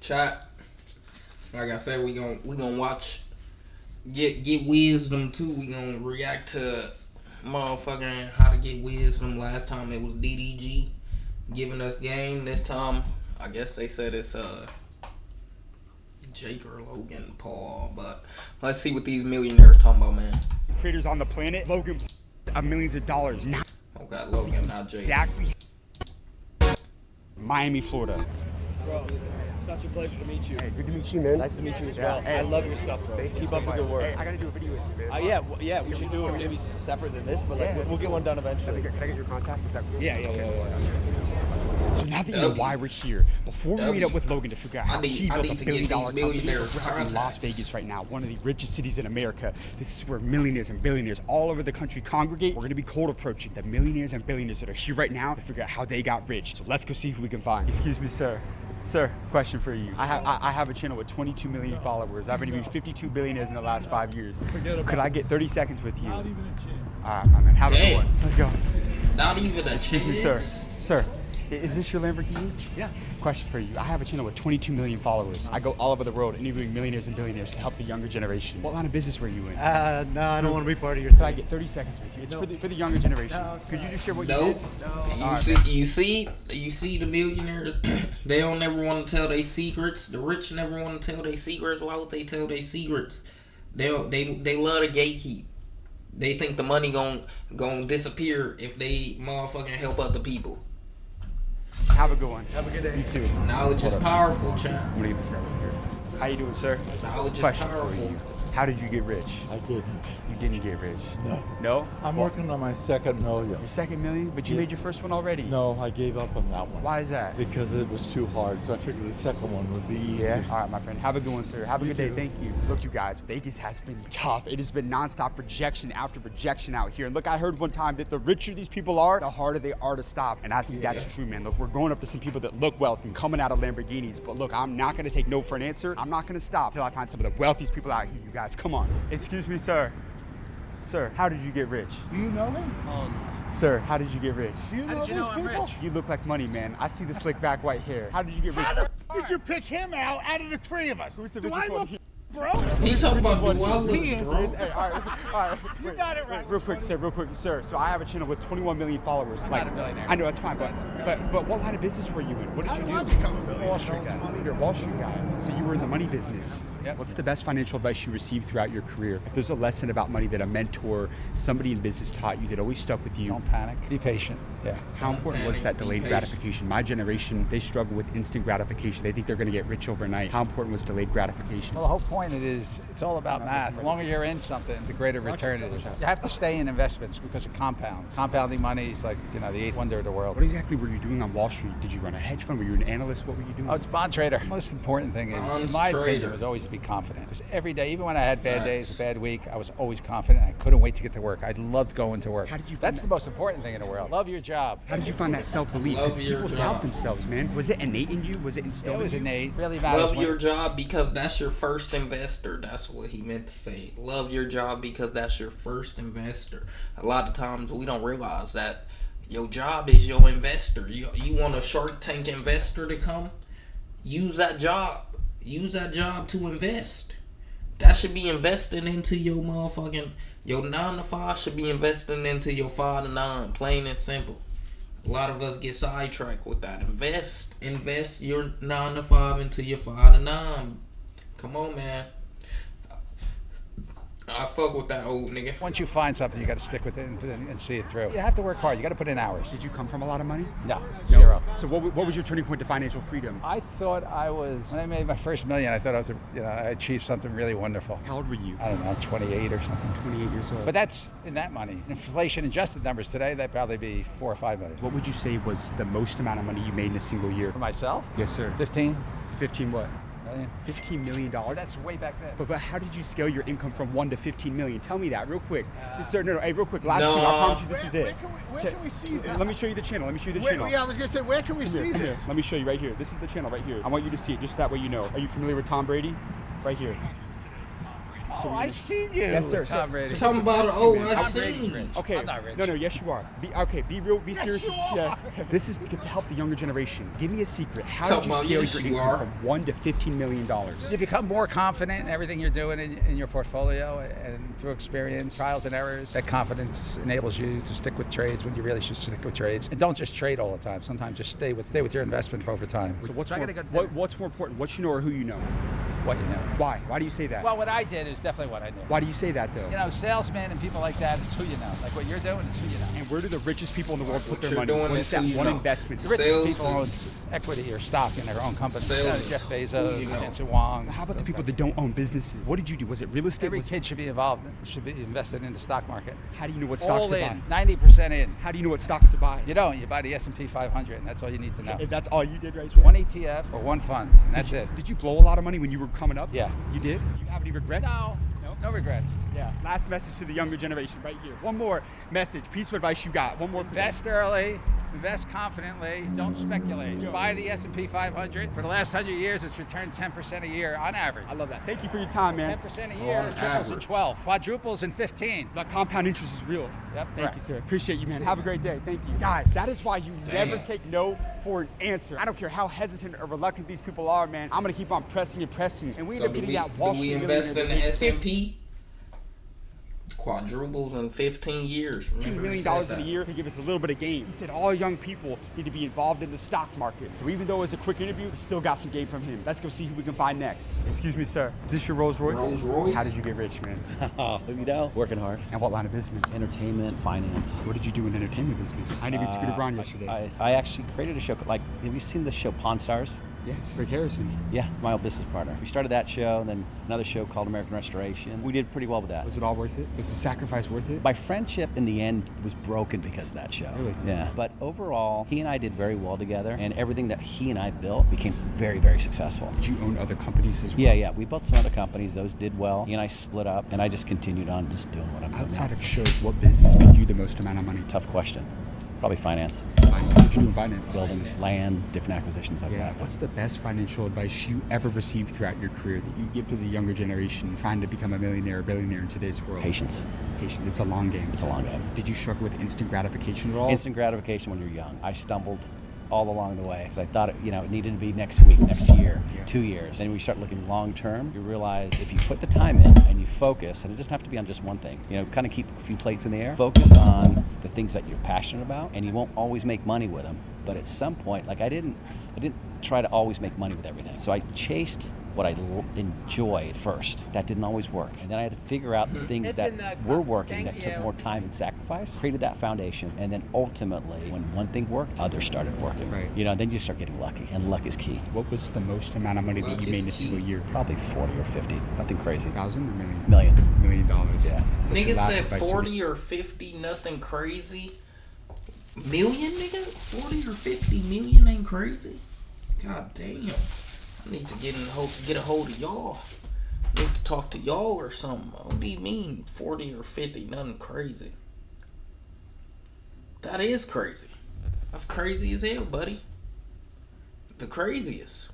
Chat. Like I said, we gonna watch, get wisdom too. We gonna react to motherfucking how to get wisdom. Last time it was DDG giving us game. This time, I guess they said it's Jake or Logan Paul. But let's see what these millionaires talking about, man. Creators on the planet, Logan, millions of dollars. Oh God, Logan, not Jake. Exactly. Miami, Florida. Bro, such a pleasure to meet you. Hey, good to meet you, man. Nice to meet you as well. Hey, I love your stuff, bro. Keep up the good work. Hey, I gotta do a video with you, man. Yeah, we should do it maybe separate than this, but like we'll get one done eventually. Can I get your contact? Is that cool? Yeah. So now that you know why we're here, before we meet up with Logan to figure out how he built $1 billion company, we're out in Las Vegas right now, one of the richest cities in America. This is where millionaires and billionaires all over the country congregate. We're gonna be cold approaching the millionaires and billionaires that are here right now to figure out how they got rich. So let's go see who we can find. Excuse me, sir. Sir, question for you. I have a channel with 22 million followers. I've interviewed 52 billionaires in the last 5 years. Could I get 30 seconds with you? Not even a chance. All right, my man. Have a good one. Let's go. Not even a Excuse me, sir. chance. Sir, is this your Lamborghini? Yeah. Question for you. I have a channel with 22 million followers. I go all over the world interviewing millionaires and billionaires to help the younger generation. What line of business were you in? No, I don't want to be part of your Could thing. I get 30 seconds with you? It's for the younger generation. Could you just share what you Nope. did? You see the millionaires. They don't never want to tell their secrets. The rich never want to tell their secrets. Why would they tell their secrets? They love to gatekeep. They think the money gon' disappear if they motherfucking help other people. Have a good one. Have a good day. You too. Knowledge is powerful, champ. I'm gonna get this guy right here. How you doing, sir? Knowledge is Question for powerful. you. How did you get rich? I didn't. You didn't get rich. No. No? I'm working on my second million. Your second million? But you made your first one already. No, I gave up on that one. Why is that? Because it was too hard, so I figured the second one would be easier. All right, my friend. Have a good one, sir. Have a good day. too. Thank you. Look, you guys, Vegas has been tough. It has been nonstop rejection after rejection out here. And look, I heard one time that the richer these people are, the harder they are to stop. And I think that's true, man. Look, we're going up to some people that look wealthy, coming out of Lamborghinis. But look, I'm not going to take no for an answer. I'm not going to stop till I find some of the wealthiest people out here. You guys, come on. Excuse me, sir. Sir, how did you get rich? Do you know them? Sir, how did you get rich? Do you know these people? You look like money, man. I see the slick back white hair. How did you get rich? How the did you pick him out of the three of us? Who's the Do richest I one look here? bro? He's talking about do I look, Hey, bro? all right. You got it right. Real quick, sir. So I have a channel with 21 million followers. I'm not a millionaire. I know that's fine, but what line of business were you in? What did you do? Wall Street guy. You're a Wall Street guy. So you were in the money business. Yep. What's the best financial advice you received throughout your career? If there's a lesson about money that a mentor, somebody in business taught you that always stuck with you. Don't panic. Be patient. Yeah. How important was that delayed gratification? My generation, they struggle with instant gratification. They think they're going to get rich overnight. How important was delayed gratification? Well, the whole point it's all about math. The longer you're in something, the greater return it is. You have to stay in investments because it compounds. Compounding money is like, the eighth wonder of the world. What exactly were you doing on Wall Street? Did you run a hedge fund? Were you an analyst? What were you doing? Oh, it's bond trader. The most important thing is, Bonds in my trader. opinion, was always to be confident. Because every day, even when I had bad days, a bad week, I was always confident. I couldn't wait to get to work. I loved going to work. How did you find That's that? the most important thing in the world. Love your job. How did you find that self-belief? Love Because your people job. doubt themselves, man. Was it innate in you? Was it It instilled was in you? innate. Really matters. Love when- your job because that's your first investor. That's what he meant to say. Love your job because that's your first investor. A lot of times we don't realize that your job is your investor. You want a Shark Tank investor to come? Use that job. Use that job to invest. That should be investing into your motherfucking, your 9 to 5 should be investing into your 5 to 9. Plain and simple. A lot of us get sidetracked with that. Invest your 9 to 5 into your 5 to 9. Come on, man. I fuck with that old nigga. Once you find something, you got to stick with it and see it through. You have to work hard. You got to put in hours. Did you come from a lot of money? No, zero. So what was your turning point to financial freedom? I thought when I made my first million, I thought I achieved something really wonderful. How old were you? I don't know, 28 or something. 28 years old. But that's in that money. Inflation adjusted numbers today, that'd probably be 4 or 5 million. What would you say was the most amount of money you made in a single year? For myself, Yes, sir. 15 15 what? million. $15 million? That's way back then. But how did you scale your income from 1 to 15 million? Tell me that real quick. Sir, no, hey, real quick. Last No. thing, I promise you this is it. Where can we see this? Let me show you the channel. channel. Yeah, I was gonna say, where can we see Here, this? let me show you right here. This is the channel right here. I want you to see it just that way you know. Are you familiar with Tom Brady? Right here. So I seen you. Yes, sir. with Tom Brady. Talking about I Tom seen. Brady's rich. Okay. I'm not rich. No, yes, you are. Be real, be serious. you are. Yeah. This is to help the younger generation. Give me a secret. How Talking did you about scale yes, your you income are. from $1 to $15 million? You become more confident in everything you're doing in your portfolio, and through experience, trials and errors, that confidence enables you to stick with trades when you really should stick with trades. And don't just trade all the time. Sometimes just stay with your investment for over time. So what's So I more, gotta go- what's more important? What you know or who you know? What you know. Why? Why do you say that? Well, what I did is definitely what I knew. Why do you say that though? You know, salesmen and people like that, it's who you know. Like what you're doing, it's who you know. And where do the richest people in the world put What their you're money? doing What is is that who you one know. investment? The richest Sales people own is- equity or stock in their own company. Sales is Jeff who Bezos, you know. Jensen Huang. How about the those people guys. that don't own businesses? What did you do? Was it real estate? Every Was- kid should be involved, should be invested in the stock market. How do you know what stocks All to in, buy? 90% in. How do you know what stocks to buy? You don't. You buy the S&P 500, and that's all you need to know. If that's all you did, right? One ETF or one fund, and that's it. Did you blow a lot of money when you were coming up? Yeah. You did? Do you have any regrets? No regrets. Yeah. Last message to the younger generation right here. One more message, piece of advice you got. One more. Invest early, invest confidently, don't speculate. Just buy the S&P 500. For the last 100 years, it's returned 10% a year on average. I love that. Thank you for your time, man. 10% a year, On triples in average. 12, quadruples in 15. The compound interest is real. Yep. Thank Right. you, sir. Appreciate you, man. Have a great day. Thank you. Guys, that is why you never Damn. take no for an answer. I don't care how hesitant or reluctant these people are, man. I'm going to keep on pressing and pressing. And we end So up do getting we, that Wall do we Street invest in the millionaire S&P? Quadruples in 15 years. $2 Remember million he said in a that. year to give us a little bit of game. He said all young people need to be involved in the stock market. So even though it's a quick interview, we still got some game from him. Let's go see who we can find next. Excuse me, sir. Is this your Rolls Royce? Rolls Royce? How did you get rich, man? You know, working hard. And what line of business? Entertainment, finance. What did you do in entertainment business? I interviewed Scooter Braun yesterday. I actually created a show. Like, have you seen the show Pawn Stars? Yes. Rick Harrison. Yeah, my old business partner. We started that show, and then another show called American Restoration. We did pretty well with that. Was it all worth it? Was the sacrifice worth it? My friendship in the end was broken because of that show. Really? Yeah. But overall, he and I did very well together, and everything that he and I built became very, very successful. Did you own other companies as well? Yeah. We built some other companies. Those did well. He and I split up, and I just continued on just doing what I'm doing Outside now. of shows, what business made you the most amount of money? Tough question. Probably finance. What did you do in finance? Buildings, land, different acquisitions like Yeah. that. What's the best financial advice you ever received throughout your career that you give to the younger generation trying to become a millionaire or billionaire in today's world? Patience. Patience. It's a long game. It's a long game. Did you struggle with instant gratification at all? Instant gratification when you're young. I stumbled all along the way because I thought it needed to be next week, next year, Yeah. 2 years. Then we start looking long term. You realize if you put the time in and you focus, and it doesn't have to be on just one thing. Kind of keep a few plates in the air. Focus on the things that you're passionate about, and you won't always make money with them. But at some point, like I didn't try to always make money with everything. So I chased what I enjoyed first. That didn't always work. And then I had to figure out the things that were working that took more time and sacrifice, created that foundation, and then ultimately, when one thing worked, others started working. Right. Then you start getting lucky, and luck is key. What was the most amount of money that you made in a single year? Probably 40 or 50, nothing crazy. $1,000 or million? Million. $1 million. Yeah. What's your Nigga last said advice to 40 or 50, nothing crazy. Million, nigga? 40 or 50 million ain't crazy? God damn. I need to get a hold of y'all. I need to talk to y'all or something. What do you mean 40 or 50, nothing crazy? That is crazy. That's crazy as hell, buddy. The craziest.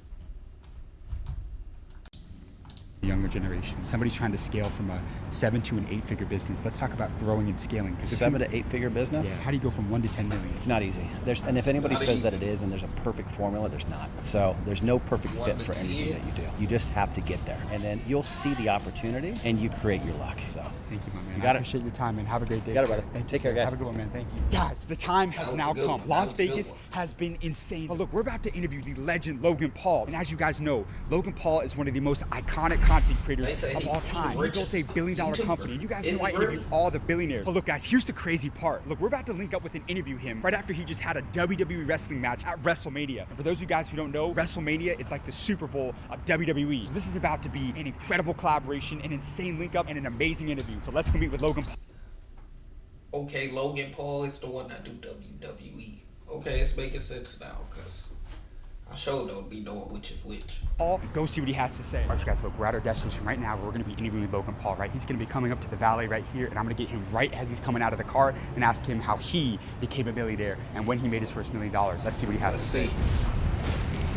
Younger generation, somebody trying to scale from a 7 to an 8-figure business. Let's talk about growing and scaling. 'Cause if 7 you- to 8 figure business? Yeah. How do you go from 1 to 10 million? It's not easy. And if anybody not says that easy. it is and there's a perfect formula, there's not. So there's no perfect 1 fit to for anything 10. that you do. You just have to get there. And then you'll see the opportunity and you create your luck. So Thank you, my man. You got I it. appreciate your time, man. Have a great day. You got it, sir. brother. Thank Take you, care, sir. guys. Have a good one, man. Thank you. Guys, the time has was now a good come. one. Las That was a good Vegas one. has been insane. But look, we're about to interview the legend Logan Paul. And as you guys know, Logan Paul is one of the most iconic content They creators say of he- all he's the time. He built a richest billion-dollar YouTuber. company. And you guys Is know I he interview really? all the billionaires. But look, guys, here's the crazy part. Look, we're about to link up with and interview him right after he just had a WWE wrestling match at WrestleMania. And for those of you guys who don't know, WrestleMania is like the Super Bowl of WWE. So this is about to be an incredible collaboration, an insane link up, and an amazing interview. So let's go meet with Logan Paul. Okay, Logan Paul is the one that do WWE. Okay, it's making sense now, because I sure don't be knowing which is which. Go see what he has to say. All right, you guys, look, we're at our destination right now. We're going to be interviewing Logan Paul, right? He's going to be coming up to the valet right here, and I'm going to get him right as he's coming out of the car and ask him how he became a millionaire and when he made his first $1 million. Let's see what he has Let's to say. see.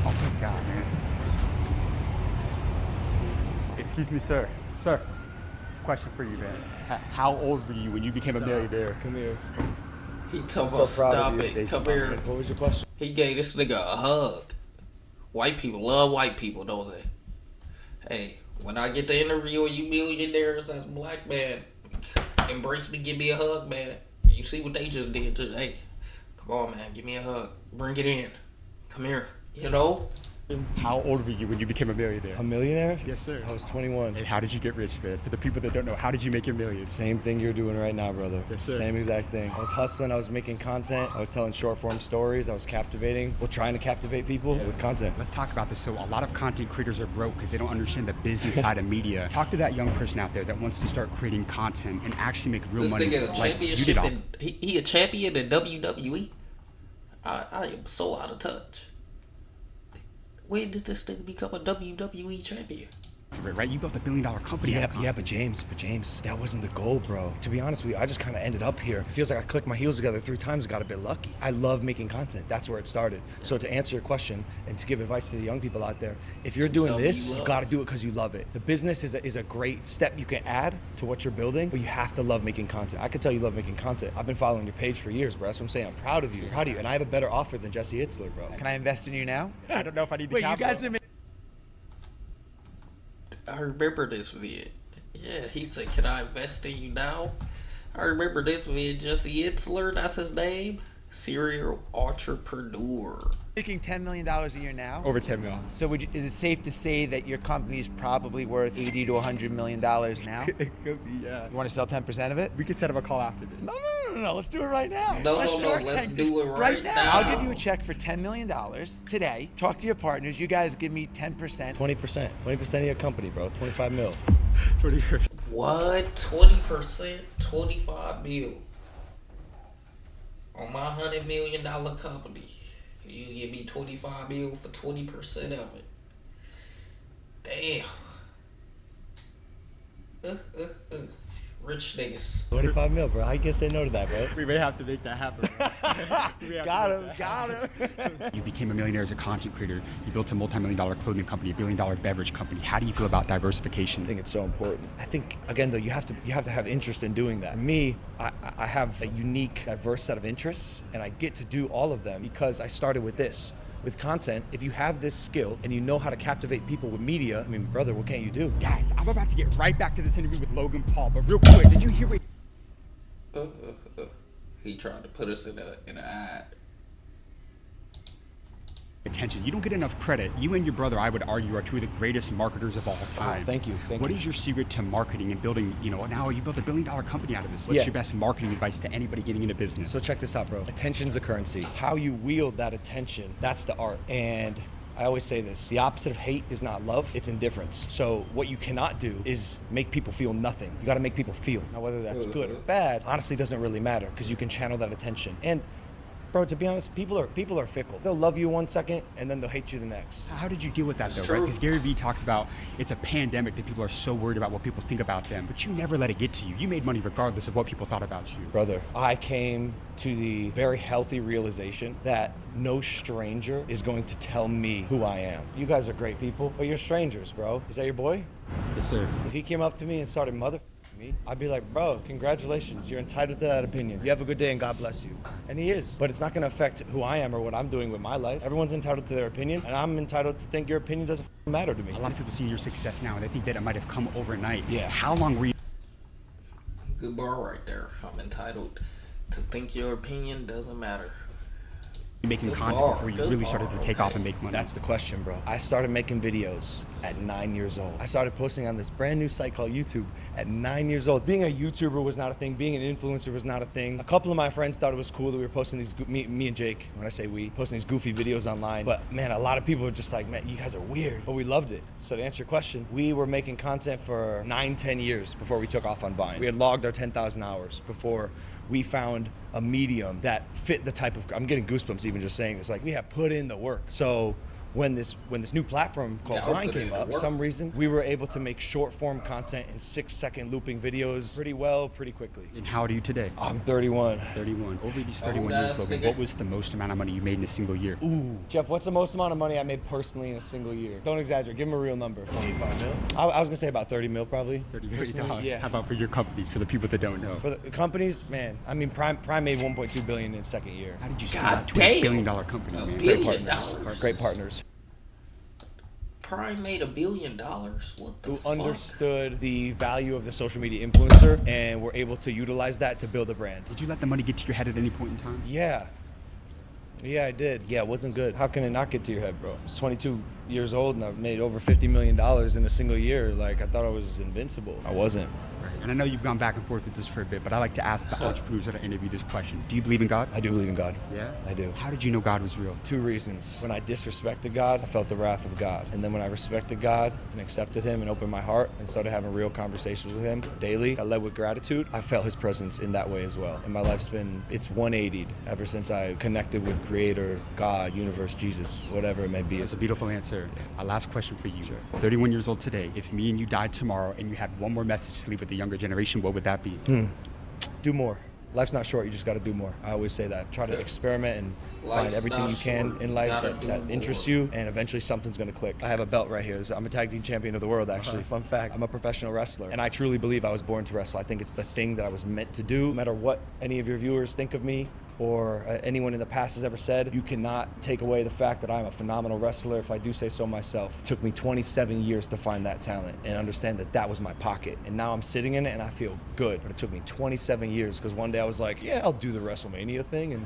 Oh my God, man. Excuse me, sir. Sir, Question for you, man. How old were you when you became a millionaire? Come here. He told I'm us, so proud stop of you. it, come here. What was your question? He gave this nigga a hug. White people love white people, don't they? Hey, when I get to interview you millionaires as a black man, embrace me, give me a hug, man. You see what they just did today. Come on, man, give me a hug. Bring it in. Come here, you know? How old were you when you became a millionaire? A millionaire? Yes, sir. I was 21. And how did you get rich, man? For the people that don't know, how did you make your millions? Same thing you're doing right now, brother. Yes, sir. Same exact thing. I was hustling, I was making content, I was telling short form stories, I was captivating, trying to captivate people with content. Let's talk about this. So a lot of content creators are broke because they don't understand the business side of media. Talk to that young person out there that wants to start creating content and actually make real This money. nigga a like you championship did. he a champion in WWE. I am so out of touch. When did this nigga become a WWE champion? Right? You built $1 billion company. But James, that wasn't the goal, bro. To be honest with you, I just kind of ended up here. It feels like I clicked my heels together 3 times and got a bit lucky. I love making content. That's where it started. So to answer your question and to give advice to the young people out there, if you're doing this, you got to do it because you love it. The business is a great step you can add to what you're building, but you have to love making content. I can tell you love making content. I've been following your page for years, bro. That's what I'm saying. I'm proud of you. And I have a better offer than Jesse Itzler, bro. Can I invest in you now? I don't know if I need the Wait, you capital. guys are. I remember this vid. Yeah, he said, can I invest in you now? I remember this vid. Jesse Itzler, that's his name. Serial entrepreneur. Making $10 million a year now. Over 10 mil. So is it safe to say that your company is probably worth $80 to $100 million now? It could be, yeah. You want to sell 10% of it? We could set up a call after this. No. Let's do it right now. No, Let's let's do it right now. I'll give you a check for $10 million today. Talk to your partners. You guys give me 10%. 20% of your company, bro. 25 mil. 20 What? 20%? 25 mil. On my $100 million company. You give me 25 mil for 20% of it. Damn. Rich niggas. 25 mil, bro. I guess they know to that, bro. We may have to make that happen. Got him. You became a millionaire as a content creator. You built a multi-million-dollar clothing company, $1 billion beverage company. How do you feel about diversification? I think it's so important. I think again though you have to have interest in doing that. Me, I have a unique, diverse set of interests, and I get to do all of them because I started with this. With content, if you have this skill and you know how to captivate people with media, I mean, brother, what can't you do? Guys, I'm about to get right back to this interview with Logan Paul, but real quick, did you hear what He tried to put us in an ad. attention? You don't get enough credit. You and your brother, I would argue, are 2 of the greatest marketers of all time. Oh, thank you. What is your secret to marketing and building, now you built $1 billion company out of this. What's your best marketing advice to anybody getting into business? So check this out, bro. Attention's a currency. How you wield that attention, that's the art. And I always say this, the opposite of hate is not love, it's indifference. So what you cannot do is make people feel nothing. You gotta make people feel. Now whether that's good or bad, honestly doesn't really matter because you can channel that attention. And bro, to be honest, people are fickle. They'll love you 1 second and then they'll hate you the next. How did you deal with that though, true. right? Because Gary Vee talks about it's a pandemic that people are so worried about what people think about them, but you never let it get to you. You made money regardless of what people thought about you. Brother, I came to the very healthy realization that no stranger is going to tell me who I am. You guys are great people, but you're strangers, bro. Is that your boy? Yes, sir. If he came up to me and started motherfucking me, I'd be like, bro, congratulations. You're entitled to that opinion. You have a good day and God bless you. And he is. But it's not going to affect who I am or what I'm doing with my life. Everyone's entitled to their opinion, and I'm entitled to think your opinion doesn't matter to me. A lot of people see your success now and they think that it might have come overnight. Yeah. How long were you Good bar right there. I'm entitled to think your opinion doesn't matter. making Good content bar, before you good really bar, started to take off okay. and make money? That's the question, bro. I started making videos at 9 years old. I started posting on this brand new site called YouTube at 9 years old. Being a YouTuber was not a thing. Being an influencer was not a thing. A couple of my friends thought it was cool that we were posting these, me and Jake, when I say we, posting these goofy videos online. But man, a lot of people were just like, man, you guys are weird. But we loved it. So to answer your question, we were making content for 9-10 years before we took off on Vine. We had logged our 10,000 hours before we found a medium that fit the type of, I'm getting goosebumps even just saying this, like we have put in the work. So when this new platform called Vine came up, for some reason, we were able to make short form content in 6-second looping videos pretty well, pretty quickly. And how old are you today? I'm 31. 31. Over these 31 years, Logan, what was the most amount of money you made in a single year? Ooh. Jeff, what's the most amount of money I made personally in a single year? Don't exaggerate. Give him a real number. 25 mil? I was going to say about 30 mil probably. $30 million? Yeah. How about for your companies, for the people that don't know? For the companies, man, I mean, Prime made 1.2 billion in its second year. How did you scale out to a $1 billion company, man? Great partners. Great partners. Prime made $1 billion. What the Who fuck? understood the value of the social media influencer and were able to utilize that to build a brand. Did you let the money get to your head at any point in time? Yeah. Yeah, I did. Yeah, it wasn't good. How can it not get to your head, bro? I was 22 years old and I've made over $50 million in a single year. Like, I thought I was invincible. I wasn't. Right. And I know you've gone back and forth with this for a bit, but I like to ask the entrepreneurs that I interview this question. Do you believe in God? I do believe in God. Yeah? I do. How did you know God was real? 2 reasons. When I disrespected God, I felt the wrath of God. And then when I respected God and accepted him and opened my heart and started having real conversations with him daily, I led with gratitude. I felt his presence in that way as well. And my life's it's 180'd ever since I connected with Creator, God, universe, Jesus, whatever it may be. That's a beautiful answer. Our last question for you. Sure. 31 years old today. If me and you died tomorrow and you had one more message to leave with the younger generation, what would that be? Do more. Life's not short, you just gotta do more. I always say that. Try to experiment and find everything you can in life that interests you, and eventually something's gonna click. I have a belt right here. I'm a tag team champion of the world, actually. Fun fact, I'm a professional wrestler, and I truly believe I was born to wrestle. I think it's the thing that I was meant to do. No matter what any of your viewers think of me, or anyone in the past has ever said, you cannot take away the fact that I'm a phenomenal wrestler, if I do say so myself. It took me 27 years to find that talent and understand that that was my pocket. And now I'm sitting in it and I feel good. But it took me 27 years because one day I was like, yeah, I'll do the WrestleMania thing. And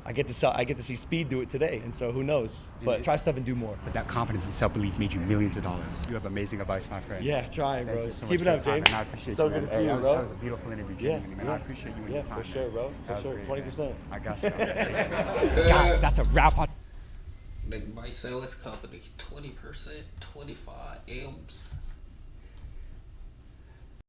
I get to see Speed do it today. And so who knows? But try stuff and do more. But that confidence and self-belief made you millions of dollars. You have amazing advice, my friend. Yeah, trying, bro. So Keep it up, James. I appreciate so you, good man. to see you, bro. That was a beautiful interview, genuinely, man. I appreciate you and your time. Yeah, for sure, bro. For sure. Great, 20%. Man. I got you. Guys, that's a wrap on. Nigga might sell his company 20%, 25 M's.